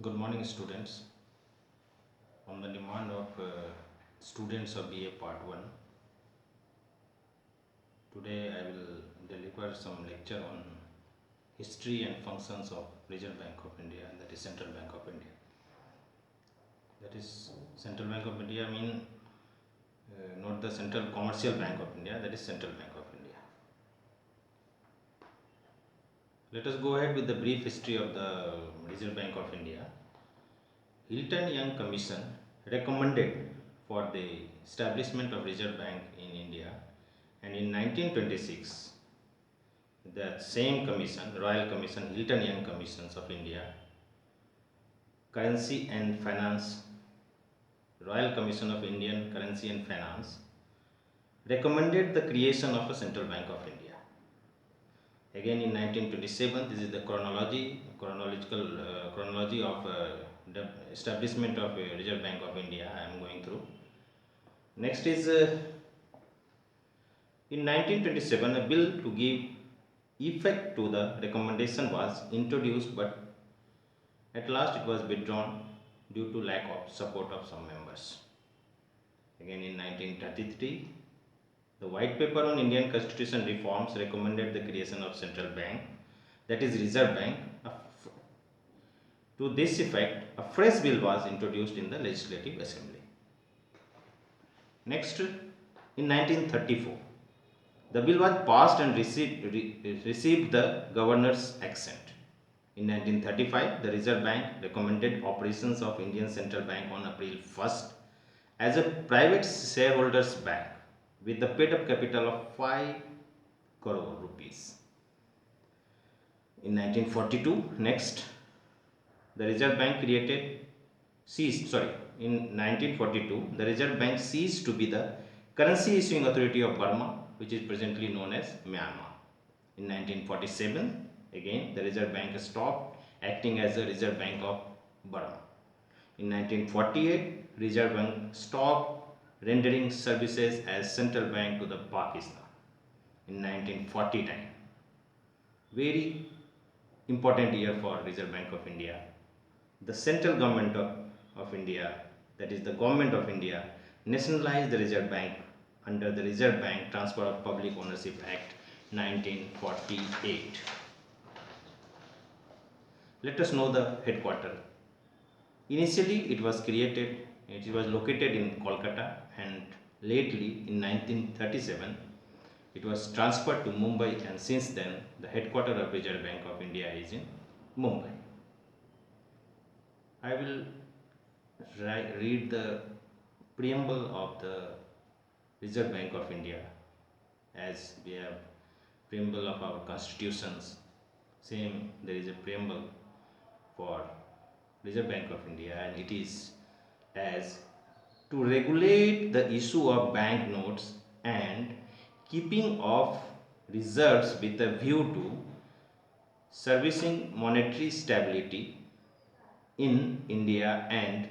Good morning, students. On the demand of students of BA Part 1, today I will deliver some lecture on history and functions of Reserve Bank of India, that is Central Bank of India. That is Central Bank of India, I mean not the Central Commercial Bank of India, that is Central Bank of India. Let us go ahead with the brief history of the Reserve Bank of India. Hilton Young Commission recommended for the establishment of Reserve Bank in India, and in 1926 the same commission, Royal Commission, Hilton Young Commissions of India, Currency and Finance, Royal Commission of Indian Currency and Finance, recommended the creation of a Central Bank of India. Again in 1927, this is the chronology of the establishment of a Reserve Bank of India I am going through. Next is in 1927 a bill to give effect to the recommendation was introduced, but at last it was withdrawn due to lack of support of some members. Again in 1933, the White Paper on Indian Constitution Reforms recommended the creation of Central Bank, that is Reserve Bank. To this effect, a fresh bill was introduced in the Legislative Assembly. Next, in 1934, the bill was passed and received the governor's assent. In 1935, the Reserve Bank recommended operations of Indian Central Bank on April 1st as a private shareholders bank with the paid-up capital of 5 crore rupees. In 1942, next, the Reserve Bank in 1942, the Reserve Bank ceased to be the currency issuing authority of Burma, which is presently known as Myanmar. In 1947, again, the Reserve Bank stopped acting as the Reserve Bank of Burma. In 1948, Reserve Bank stopped rendering services as central bank to the Pakistan. In 1949, very important year for Reserve Bank of India, the central government of India, that is the government of India, nationalized the Reserve Bank under the Reserve Bank Transfer of Public Ownership Act 1948. Let us know the headquarters. Initially it was located in Kolkata, and lately in 1937 it was transferred to Mumbai, and since then the headquarters of Reserve Bank of India is in Mumbai. I will read the preamble of the Reserve Bank of India, as we have preamble of our constitutions. Same, there is a preamble for Reserve Bank of India, and it is as to regulate the issue of bank notes and keeping of reserves with a view to servicing monetary stability in India and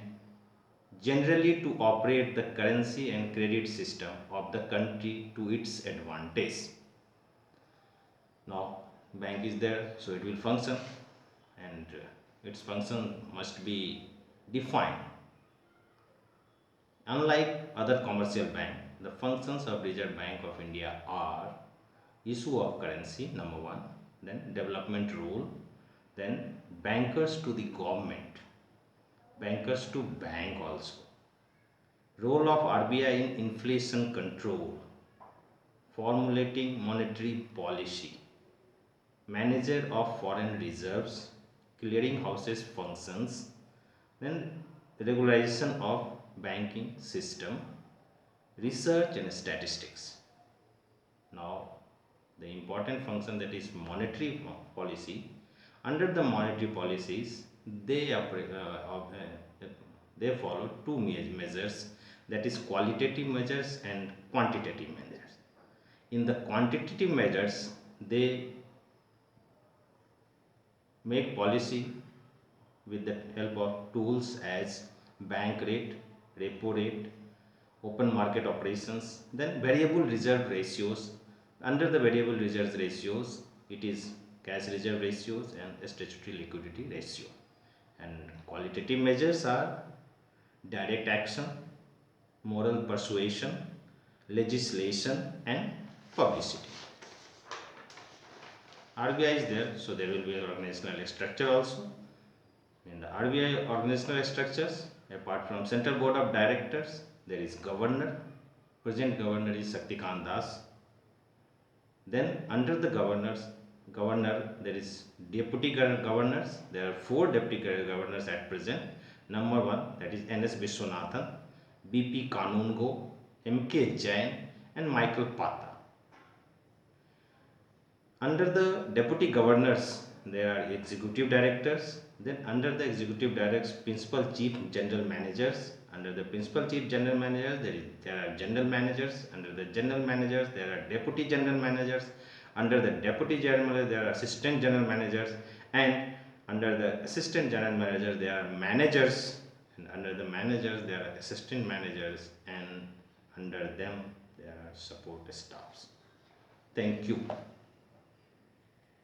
generally to operate the currency and credit system of the country to its advantage. Now, bank is there, so it will function, and its function must be defined. Unlike other commercial bank, the functions of Reserve Bank of India are issue of currency, number one, then development rule, then bankers to the government, bankers to bank also, role of RBI in inflation control, formulating monetary policy, manager of foreign reserves, clearing houses functions, then regularization of banking system, research and statistics. Now, the important function, that is monetary policy. Under the monetary policies, they follow two measures, that is qualitative measures and quantitative measures. In the quantitative measures, they make policy with the help of tools as bank rate, repo rate, open market operations, then variable reserve ratios. Under the variable reserve ratios, it is cash reserve ratios and statutory liquidity ratio. And qualitative measures are direct action, moral persuasion, legislation, and publicity. RBI is there, so there will be an organizational structure also. In the RBI organizational structures, apart from Central Board of Directors, there is Governor. Present Governor is Shaktikant Das. Then under the governor, there is deputy governors. There are four deputy governors at present. Number one, that is N.S. Vishwanathan, B.P. Kanungo, M.K. Jain, and Michael Pata. Under the deputy governors, there are executive directors. Then under the executive directors, principal chief general managers. Under the principal chief general manager, there are general managers. Under the general managers, there are deputy general managers. Under the deputy general manager, there are assistant general managers. And under the assistant general manager, there are managers. And under the managers, there are assistant managers. And under them, there are support staffs. Thank you.